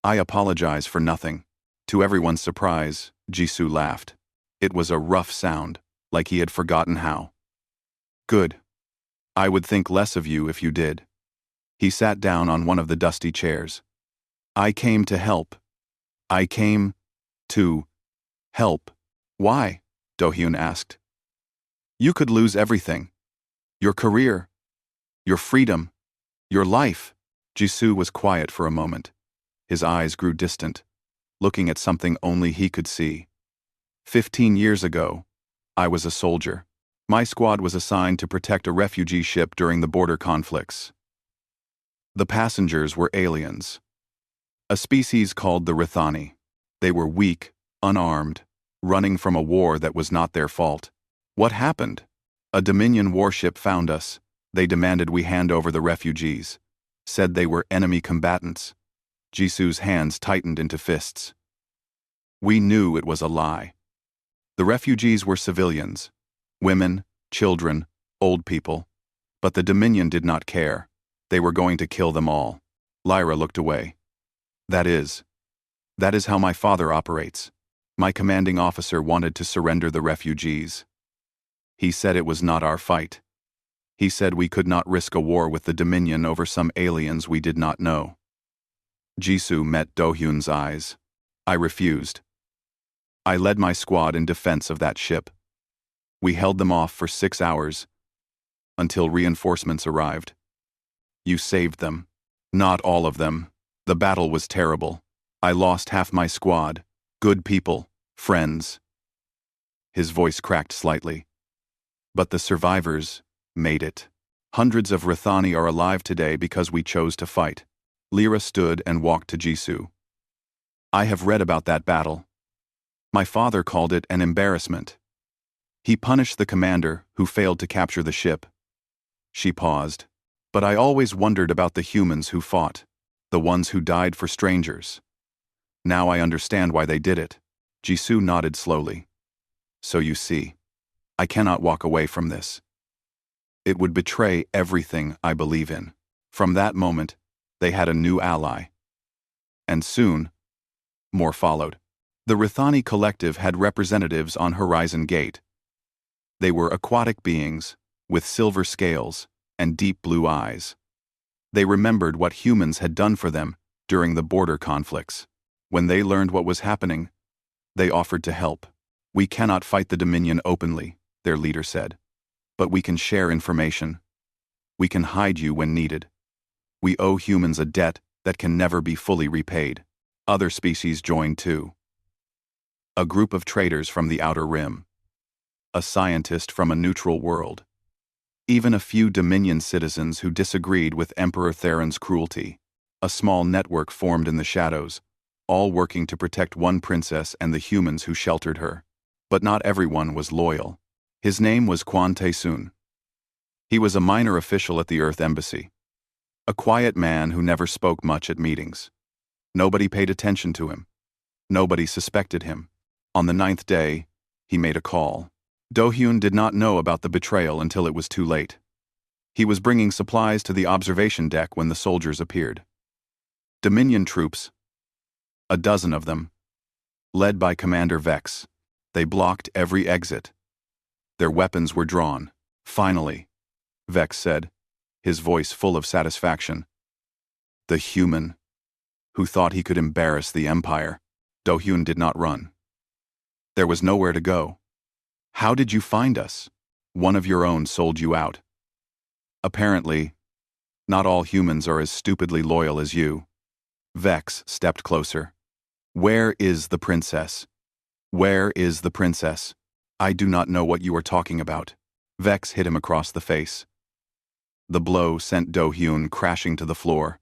"I apologize for nothing." To everyone's surprise, Jisoo laughed. It was a rough sound, like he had forgotten how. "Good. I would think less of you if you did." He sat down on one of the dusty chairs. "I came to help. I came to help." "Why?" Do-hyun asked. "You could lose everything. Your career, your freedom, your life." Jisoo was quiet for a moment. His eyes grew distant, looking at something only he could see. 15 years ago, I was a soldier. My squad was assigned to protect a refugee ship during the border conflicts. The passengers were aliens, a species called the Rithani. They were weak, unarmed, running from a war that was not their fault. What happened? A Dominion warship found us. They demanded we hand over the refugees, said they were enemy combatants. Jisoo's hands tightened into fists. We knew it was a lie. The refugees were civilians, women, children, old people. But the Dominion did not care. They were going to kill them all. Lyra looked away. That is how my father operates. My commanding officer wanted to surrender the refugees. He said it was not our fight. He said we could not risk a war with the Dominion over some aliens we did not know. Jisoo met Do-hyun's eyes. I refused. I led my squad in defense of that ship. We held them off for 6 hours, until reinforcements arrived. You saved them. Not all of them. The battle was terrible. I lost half my squad. Good people, friends. His voice cracked slightly. But the survivors made it. Hundreds of Rithani are alive today because we chose to fight. Lyra stood and walked to Jisoo. I have read about that battle. My father called it an embarrassment. He punished the commander who failed to capture the ship. She paused. But I always wondered about the humans who fought, the ones who died for strangers. Now I understand why they did it. Jisoo nodded slowly. So you see, I cannot walk away from this. It would betray everything I believe in. From that moment, they had a new ally. And soon, more followed. The Rithani collective had representatives on Horizon Gate. They were aquatic beings, with silver scales and deep blue eyes. They remembered what humans had done for them during the border conflicts. When they learned what was happening, they offered to help. We cannot fight the Dominion openly, their leader said. But we can share information. We can hide you when needed. We owe humans a debt that can never be fully repaid. Other species joined too. A group of traders from the Outer Rim. A scientist from a neutral world. Even a few Dominion citizens who disagreed with Emperor Theron's cruelty. A small network formed in the shadows, all working to protect one princess and the humans who sheltered her. But not everyone was loyal. His name was Kwon Tae-soon. He was a minor official at the Earth Embassy. A quiet man who never spoke much at meetings. Nobody paid attention to him. Nobody suspected him. On the 9th day, he made a call. Do-hyun did not know about the betrayal until it was too late. He was bringing supplies to the observation deck when the soldiers appeared. Dominion troops, a dozen of them, led by Commander Vex. They blocked every exit. Their weapons were drawn. Finally, Vex said, his voice full of satisfaction. The human, who thought he could embarrass the Empire. Do-hyun did not run. There was nowhere to go. How did you find us? One of your own sold you out. Apparently, not all humans are as stupidly loyal as you. Vex stepped closer. Where is the princess? Where is the princess? I do not know what you are talking about. Vex hit him across the face. The blow sent Do-hyun crashing to the floor.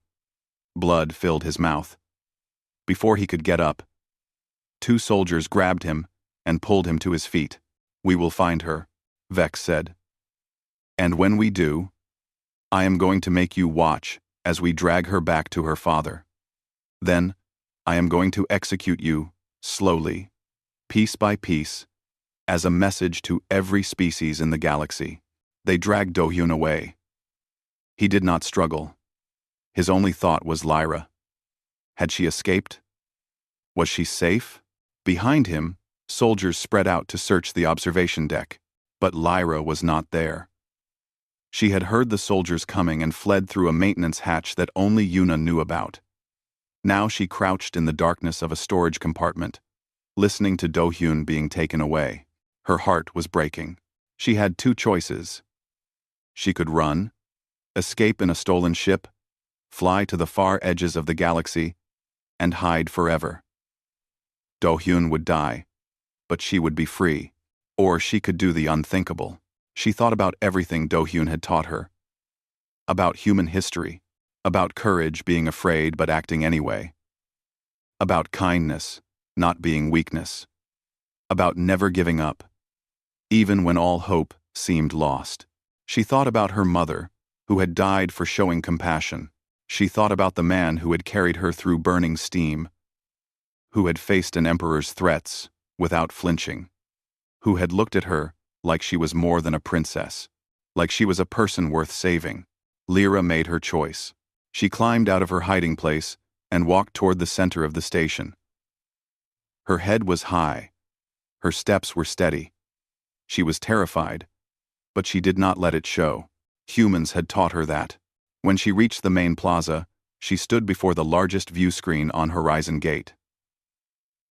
Blood filled his mouth. Before he could get up, two soldiers grabbed him and pulled him to his feet. We will find her, Vex said. And when we do, I am going to make you watch as we drag her back to her father. Then, I am going to execute you, slowly, piece by piece, as a message to every species in the galaxy. They dragged Do-hyun away. He did not struggle. His only thought was Lyra. Had she escaped? Was she safe? Behind him, soldiers spread out to search the observation deck, but Lyra was not there. She had heard the soldiers coming and fled through a maintenance hatch that only Yuna knew about. Now she crouched in the darkness of a storage compartment, listening to Do-hyun being taken away. Her heart was breaking. She had two choices. She could run, escape in a stolen ship, fly to the far edges of the galaxy, and hide forever. Do-hyun would die, but she would be free. Or she could do the unthinkable. She thought about everything Do-hyun had taught her. About human history, about courage being afraid but acting anyway. About kindness, not being weakness. About never giving up, even when all hope seemed lost. She thought about her mother, who had died for showing compassion. She thought about the man who had carried her through burning steam, who had faced an emperor's threats without flinching, who had looked at her like she was more than a princess, like she was a person worth saving. Lyra made her choice. She climbed out of her hiding place and walked toward the center of the station. Her head was high. Her steps were steady. She was terrified, but she did not let it show. Humans had taught her that. When she reached the main plaza, she stood before the largest view screen on Horizon Gate.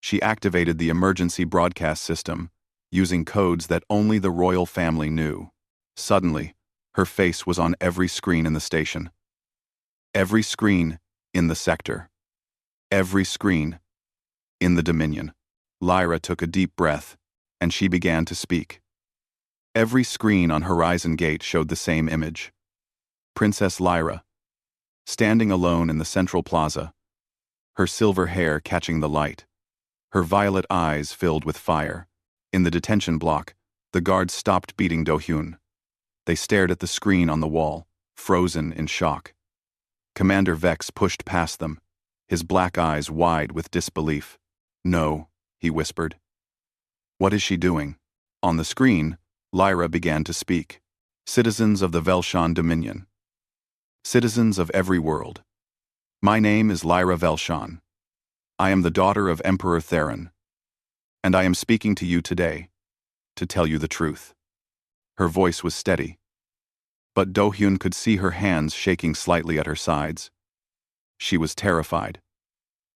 She activated the emergency broadcast system, using codes that only the royal family knew. Suddenly, her face was on every screen in the station. Every screen in the sector. Every screen in the Dominion. Lyra took a deep breath, and she began to speak. Every screen on Horizon Gate showed the same image. Princess Lyra, standing alone in the central plaza, her silver hair catching the light, her violet eyes filled with fire. In the detention block, the guards stopped beating Do-hyun. They stared at the screen on the wall, frozen in shock. Commander Vex pushed past them, his black eyes wide with disbelief. "No," he whispered. "What is she doing?" On the screen, Lyra began to speak. "Citizens of the Velshan Dominion. Citizens of every world. My name is Lyra Velshan. I am the daughter of Emperor Theron. And I am speaking to you today to tell you the truth." Her voice was steady, but Do-hyun could see her hands shaking slightly at her sides. She was terrified,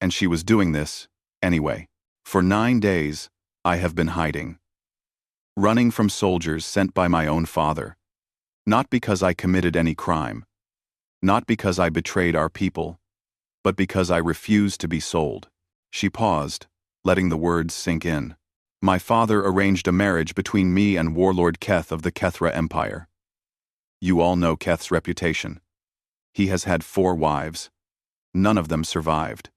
and she was doing this anyway. "For 9 days, I have been hiding, running from soldiers sent by my own father, not because I committed any crime, not because I betrayed our people, but because I refused to be sold." She paused, letting the words sink in. "My father arranged a marriage between me and Warlord Keth of the Kethra Empire. You all know Keth's reputation. He has had 4 wives. None of them survived.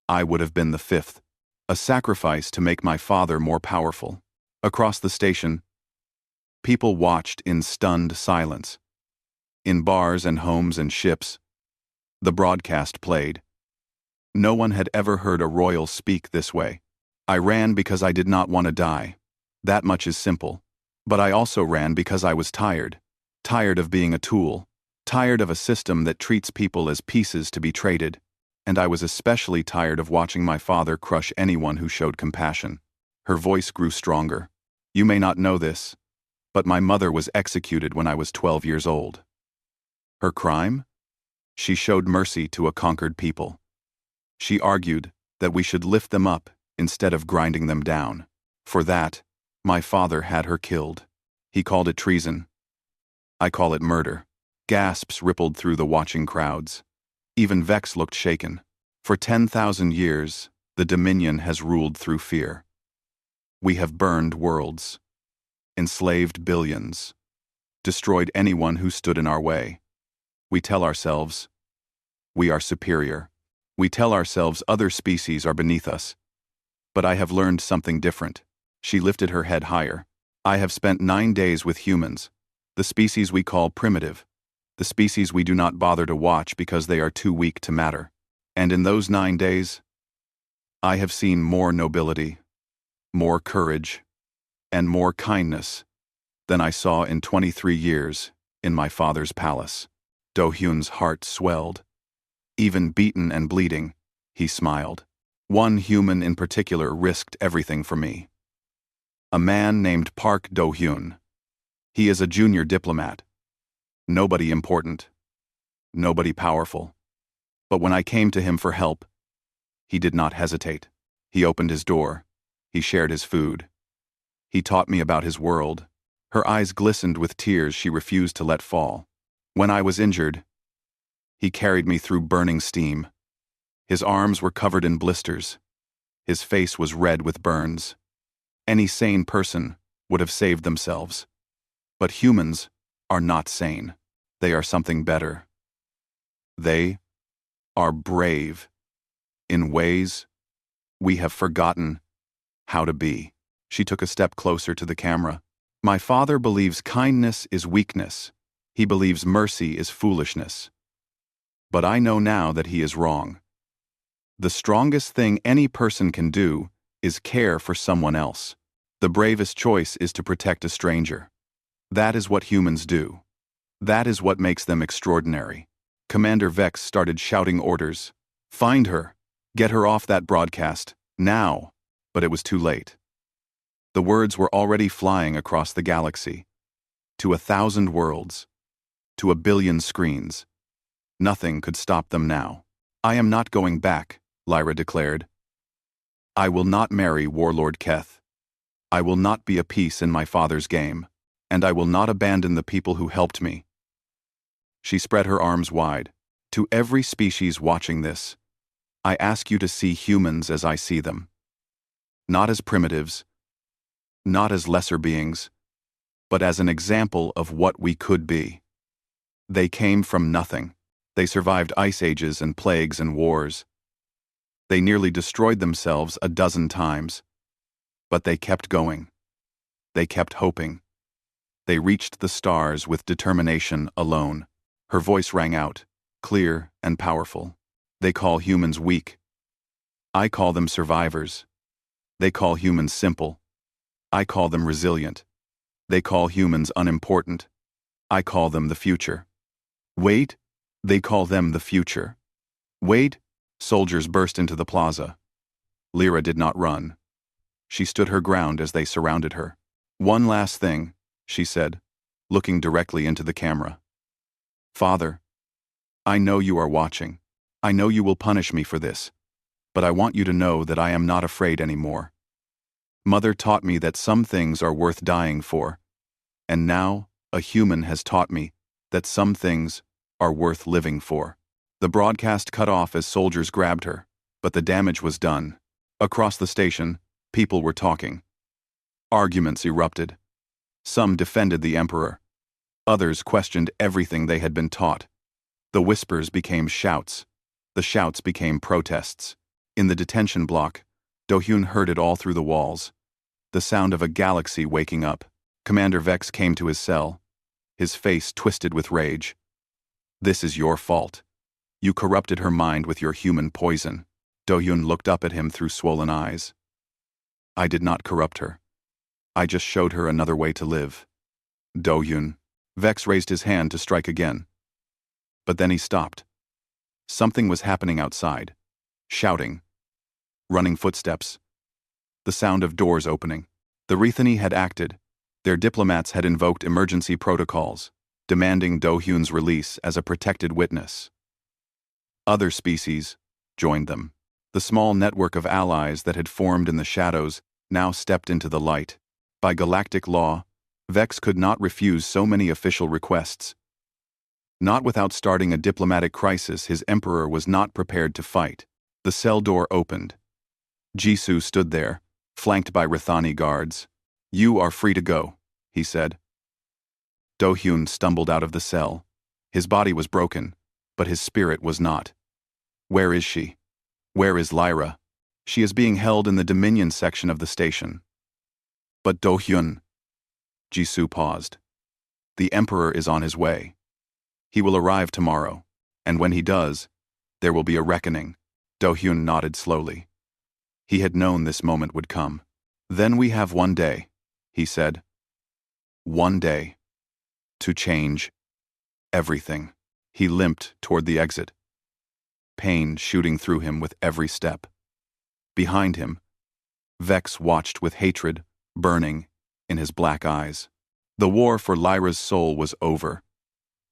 I would have been the 5th, a sacrifice to make my father more powerful." Across the station, people watched in stunned silence. In bars and homes and ships, the broadcast played. No one had ever heard a royal speak this way. "I ran because I did not want to die. That much is simple. But I also ran because I was tired. Tired of being a tool. Tired of a system that treats people as pieces to be traded. And I was especially tired of watching my father crush anyone who showed compassion." Her voice grew stronger. "You may not know this, but my mother was executed when I was 12 years old. Her crime? She showed mercy to a conquered people. She argued that we should lift them up instead of grinding them down. For that, my father had her killed. He called it treason. I call it murder." Gasps rippled through the watching crowds. Even Vex looked shaken. For 10,000 years, The Dominion has ruled through fear. We have burned worlds, enslaved billions, destroyed anyone who stood in our way. We tell ourselves, we are superior. We tell ourselves other species are beneath us. But I have learned something different. She lifted her head higher. I have spent 9 days with humans, the species we call primitive, the species we do not bother to watch because they are too weak to matter. And in those 9 days, I have seen more nobility, more courage, and more kindness than I saw in 23 years in my father's palace. Do-hyun's heart swelled. Even beaten and bleeding, he smiled. One human in particular risked everything for me. A man named Park Do-hyun. He is a junior diplomat. Nobody important. Nobody powerful. But when I came to him for help, he did not hesitate. He opened his door. He shared his food. He taught me about his world. Her eyes glistened with tears she refused to let fall. When I was injured, he carried me through burning steam. His arms were covered in blisters. His face was red with burns. Any sane person would have saved themselves. But humans are not sane. They are something better. They are brave in ways we have forgotten how to be. She took a step closer to the camera. My father believes kindness is weakness. He believes mercy is foolishness. But I know now that he is wrong. The strongest thing any person can do is care for someone else. The bravest choice is to protect a stranger. That is what humans do. That is what makes them extraordinary. Commander Vex started shouting orders. Find her. Get her off that broadcast. Now. But it was too late. The words were already flying across the galaxy. To 1,000 worlds. To 1 billion screens. Nothing could stop them now. I am not going back, Lyra declared. I will not marry Warlord Keth. I will not be a piece in my father's game. And I will not abandon the people who helped me. She spread her arms wide. To every species watching this, I ask you to see humans as I see them. Not as primitives, not as lesser beings, but as an example of what we could be. They came from nothing. They survived ice ages and plagues and wars. They nearly destroyed themselves a dozen times. But they kept going. They kept hoping. They reached the stars with determination alone. Her voice rang out, clear and powerful. They call humans weak. I call them survivors. They call humans simple. I call them resilient. They call humans unimportant. I call them the future. Wait, they call them the future. Wait, soldiers burst into the plaza. Lyra did not run. She stood her ground as they surrounded her. One last thing, she said, looking directly into the camera. Father, I know you are watching. I know you will punish me for this. But I want you to know that I am not afraid anymore. Mother taught me that some things are worth dying for. And now, a human has taught me that some things are worth living for. The broadcast cut off as soldiers grabbed her, but the damage was done. Across the station, people were talking. Arguments erupted. Some defended the Emperor. Others questioned everything they had been taught. The whispers became shouts. The shouts became protests. In the detention block, Do-hyun heard it all through the walls. The sound of a galaxy waking up. Commander Vex came to his cell. His face twisted with rage. This is your fault. You corrupted her mind with your human poison. Do-hyun looked up at him through swollen eyes. I did not corrupt her. I just showed her another way to live. Do-hyun. Vex raised his hand to strike again. But then he stopped. Something was happening outside. Shouting. Running footsteps. The sound of doors opening. The Rethani had acted. Their diplomats had invoked emergency protocols, demanding Do-hyun's release as a protected witness. Other species joined them. The small network of allies that had formed in the shadows now stepped into the light. By galactic law, Vex could not refuse so many official requests. Not without starting a diplomatic crisis, his emperor was not prepared to fight. The cell door opened. Jisoo stood there, flanked by Rithani guards. "You are free to go," he said. Do-hyun stumbled out of the cell. His body was broken, but his spirit was not. "Where is she? Where is Lyra?" "She is being held in the Dominion section of the station." "But Do-hyun..." Jisoo paused. "The Emperor is on his way. He will arrive tomorrow, and when he does, there will be a reckoning." Do-hyun nodded slowly. He had known this moment would come. "Then we have one day," he said. "One day. To change everything." He limped toward the exit, pain shooting through him with every step. Behind him, Vex watched with hatred burning in his black eyes. The war for Lyra's soul was over.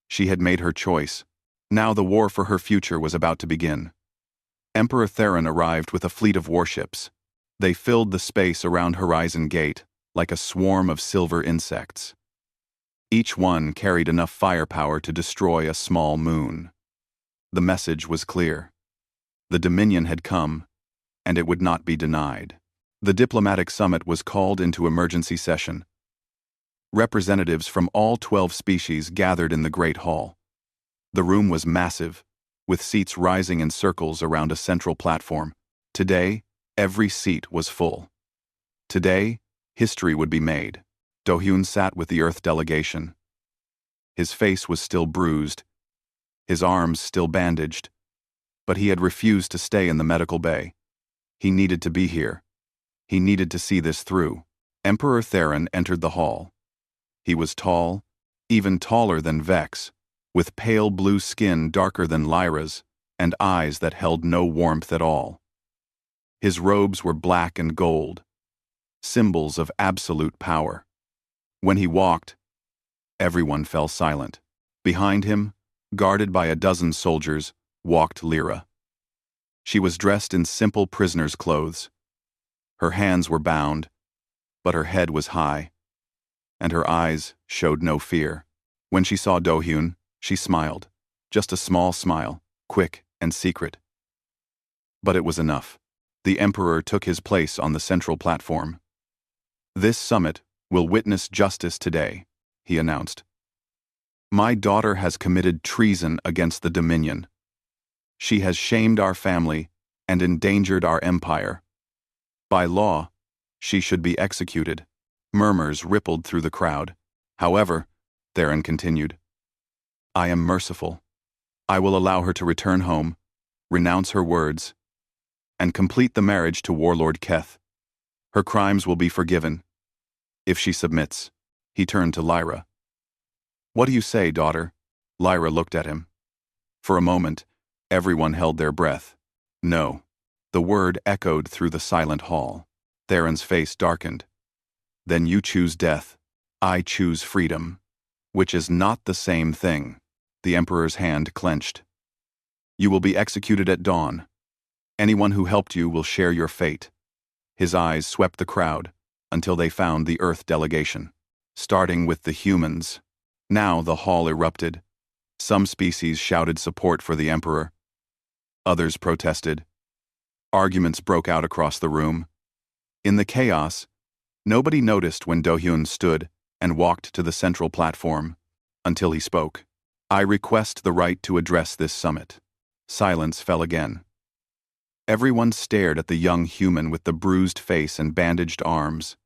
She had made her choice. Now the war for her future was about to begin. Emperor Theron arrived with a fleet of warships. They filled the space around Horizon Gate like a swarm of silver insects. Each one carried enough firepower to destroy a small moon. The message was clear. The Dominion had come, and it would not be denied. The diplomatic summit was called into emergency session. Representatives from all 12 species gathered in the Great Hall. The room was massive, with seats rising in circles around a central platform. Today, every seat was full. Today, history would be made. Do-hyun sat with the Earth delegation. His face was still bruised, his arms still bandaged, but he had refused to stay in the medical bay. He needed to be here. He needed to see this through. Emperor Theron entered the hall. He was tall, even taller than Vex, with pale blue skin darker than Lyra's, and eyes that held no warmth at all. His robes were black and gold, symbols of absolute power. When he walked, everyone fell silent. Behind him, guarded by a dozen soldiers, walked Lyra. She was dressed in simple prisoner's clothes. Her hands were bound, but her head was high, and her eyes showed no fear. When she saw Do-hyun, she smiled, just a small smile, quick and secret. But it was enough. The Emperor took his place on the central platform. "This summit will witness justice today," he announced. "My daughter has committed treason against the Dominion. She has shamed our family and endangered our empire. By law, she should be executed." Murmurs rippled through the crowd. "However," Theron continued, "I am merciful. I will allow her to return home, renounce her words, and complete the marriage to Warlord Keth. Her crimes will be forgiven, if she submits." He turned to Lyra. "What do you say, daughter?" Lyra looked at him. For a moment, everyone held their breath. "No." The word echoed through the silent hall. Theron's face darkened. "Then you choose death. I choose freedom. Which is not the same thing." The Emperor's hand clenched. "You will be executed at dawn. Anyone who helped you will share your fate." His eyes swept the crowd until they found the Earth delegation, starting with the humans. Now the hall erupted. Some species shouted support for the Emperor. Others protested. Arguments broke out across the room. In the chaos, nobody noticed when Do-hyun stood and walked to the central platform, until he spoke. "I request the right to address this summit." Silence fell again. Everyone stared at the young human with the bruised face and bandaged arms.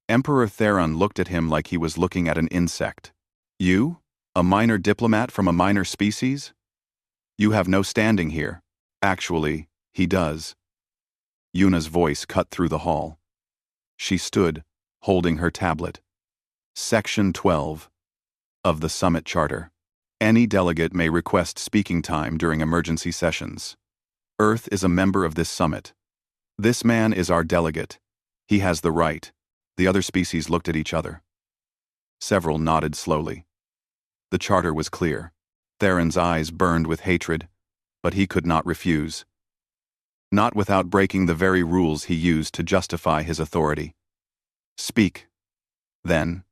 Emperor Theron looked at him like he was looking at an insect. "You? A minor diplomat from a minor species? You have no standing here." "Actually, he does." Yuna's voice cut through the hall. She stood, holding her tablet. Section 12 of the Summit Charter. Any delegate may request speaking time during emergency sessions. Earth is a member of this summit. This man is our delegate. He has the right. The other species looked at each other. Several nodded slowly. The charter was clear. Theron's eyes burned with hatred, but he could not refuse. Not without breaking the very rules he used to justify his authority. "Speak, then.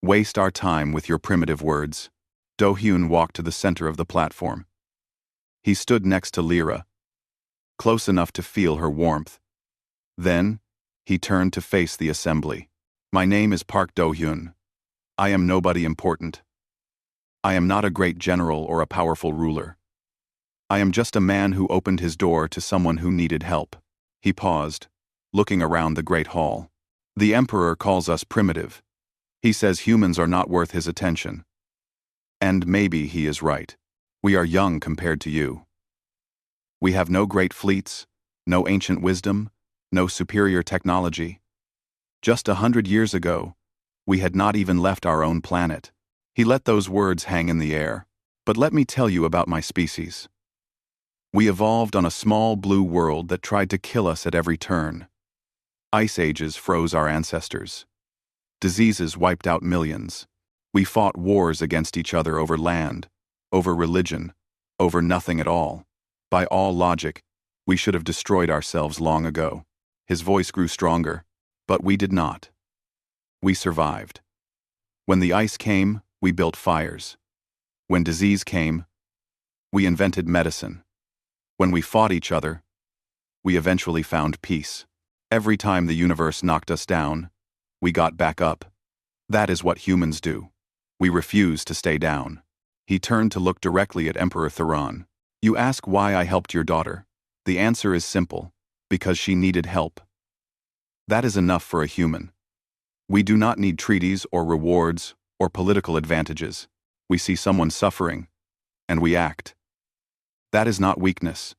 Waste our time with your primitive words." Do-hyun walked to the center of the platform. He stood next to Lyra, close enough to feel her warmth. Then, he turned to face the assembly. My name is Park Do-hyun. I am nobody important. I am not a great general or a powerful ruler. I am just a man who opened his door to someone who needed help. He paused, looking around the great hall. The emperor calls us primitive. He says humans are not worth his attention. And maybe he is right. We are young compared to you. We have no great fleets, no ancient wisdom, no superior technology. Just 100 years ago, we had not even left our own planet. He let those words hang in the air. But let me tell you about my species. We evolved on a small blue world that tried to kill us at every turn. Ice ages froze our ancestors. Diseases wiped out millions. We fought wars against each other over land, over religion, over nothing at all. By all logic, we should have destroyed ourselves long ago. His voice grew stronger, but we did not. We survived. When the ice came, we built fires. When disease came, we invented medicine. When we fought each other, we eventually found peace. Every time the universe knocked us down, we got back up. That is what humans do. We refuse to stay down. He turned to look directly at Emperor Theron. You ask why I helped your daughter. The answer is simple. Because she needed help. That is enough for a human. We do not need treaties or rewards or political advantages. We see someone suffering, and we act. That is not weakness.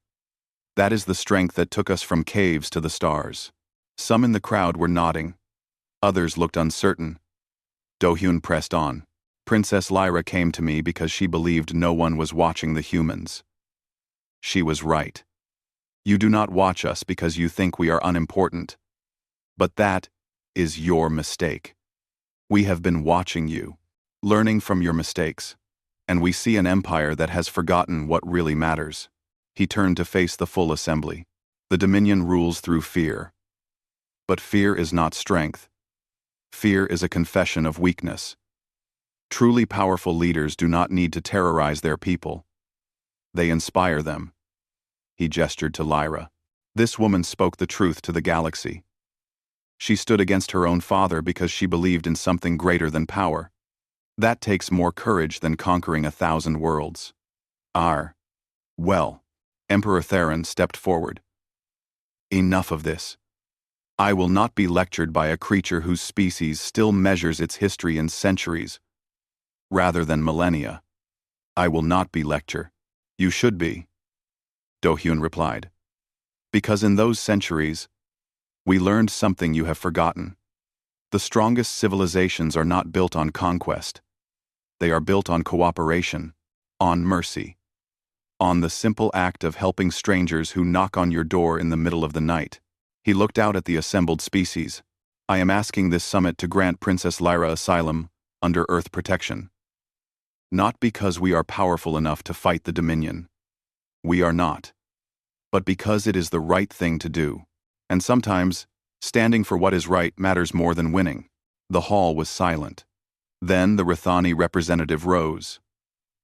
That is the strength that took us from caves to the stars. Some in the crowd were nodding. Others looked uncertain. Do-hyun pressed on. Princess Lyra came to me because she believed no one was watching the humans. She was right. You do not watch us because you think we are unimportant. But that is your mistake. We have been watching you, learning from your mistakes, and we see an empire that has forgotten what really matters. He turned to face the full assembly. The Dominion rules through fear. But fear is not strength. Fear is a confession of weakness. Truly powerful leaders do not need to terrorize their people. They inspire them. He gestured to Lyra. This woman spoke the truth to the galaxy. She stood against her own father because she believed in something greater than power. That takes more courage than conquering 1,000 worlds. Well, Emperor Theron stepped forward. Enough of this. I will not be lectured by a creature whose species still measures its history in centuries, rather than millennia. I will not be lectured. You should be. Do-hyun replied. Because in those centuries, we learned something you have forgotten. The strongest civilizations are not built on conquest. They are built on cooperation, on mercy, on the simple act of helping strangers who knock on your door in the middle of the night. He looked out at the assembled species. I am asking this summit to grant Princess Lyra asylum under Earth protection. Not because we are powerful enough to fight the Dominion. We are not. But because it is the right thing to do. And sometimes, standing for what is right matters more than winning. The hall was silent. Then the Rithani representative rose.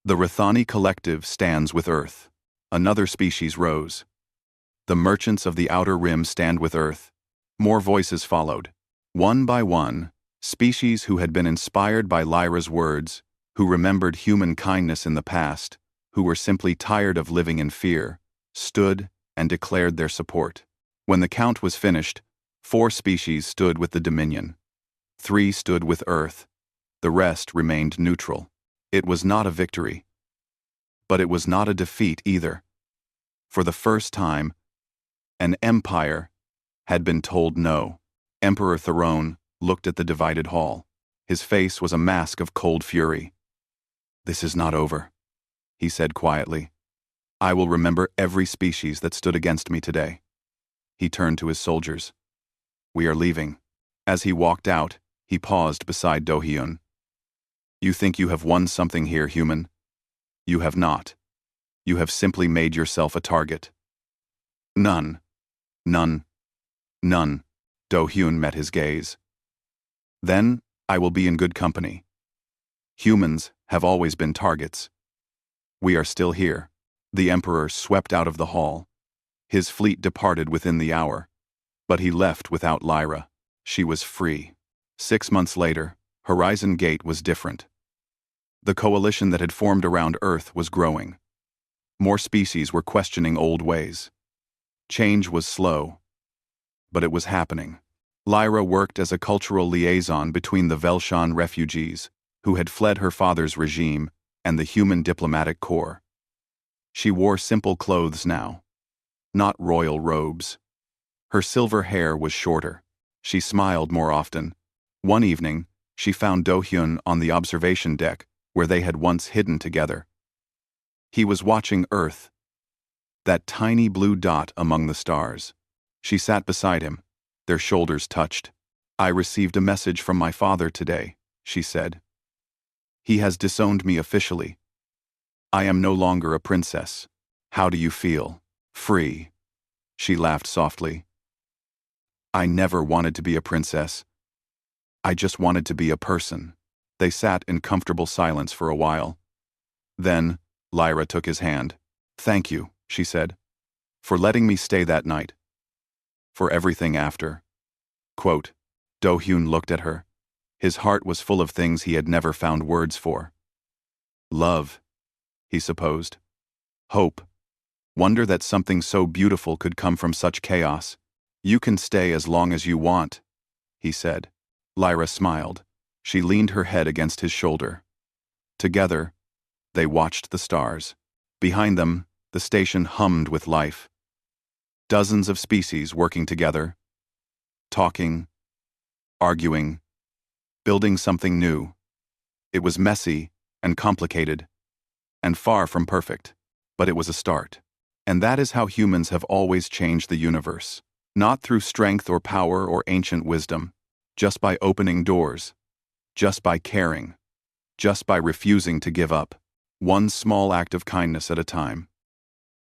The Rithani collective stands with Earth. Another species rose. The merchants of the Outer Rim stand with Earth. More voices followed. One by one, species who had been inspired by Lyra's words, who remembered human kindness in the past, who were simply tired of living in fear, stood and declared their support. When the count was finished, 4 species stood with the Dominion. 3 stood with Earth. The rest remained neutral. It was not a victory. But it was not a defeat either. For the first time, an empire had been told no. Emperor Theron looked at the divided hall. His face was a mask of cold fury. This is not over, he said quietly. I will remember every species that stood against me today. He turned to his soldiers. We are leaving. As he walked out, he paused beside Do-hyun. You think you have won something here, human? You have not. You have simply made yourself a target. None. Do-hyun met his gaze. Then, I will be in good company. Humans have always been targets. We are still here. The Emperor swept out of the hall. His fleet departed within the hour. But he left without Lyra. She was free. 6 months later, Horizon Gate was different. The coalition that had formed around Earth was growing. More species were questioning old ways. Change was slow, but it was happening. Lyra worked as a cultural liaison between the Velshan refugees, who had fled her father's regime, and the human diplomatic corps. She wore simple clothes now, not royal robes. Her silver hair was shorter. She smiled more often. One evening, she found Do-hyun on the observation deck, where they had once hidden together. He was watching Earth, that tiny blue dot among the stars. She sat beside him. Their shoulders touched. "I received a message from my father today," she said. "He has disowned me officially. I am no longer a princess. How do you feel? Free?" She laughed softly. "I never wanted to be a princess. I just wanted to be a person." They sat in comfortable silence for a while. Then, Lyra took his hand. "Thank you," she said, "for letting me stay that night. For everything after." Quote, Do-hyun looked at her. His heart was full of things he had never found words for. Love, he supposed. Hope. Wonder that something so beautiful could come from such chaos. "You can stay as long as you want," he said. Lyra smiled. She leaned her head against his shoulder. Together, they watched the stars. Behind them, the station hummed with life. Dozens of species working together, talking, arguing, building something new. It was messy and complicated, and far from perfect, but it was a start. And that is how humans have always changed the universe. Not through strength or power or ancient wisdom, just by opening doors, just by caring, just by refusing to give up, one small act of kindness at a time.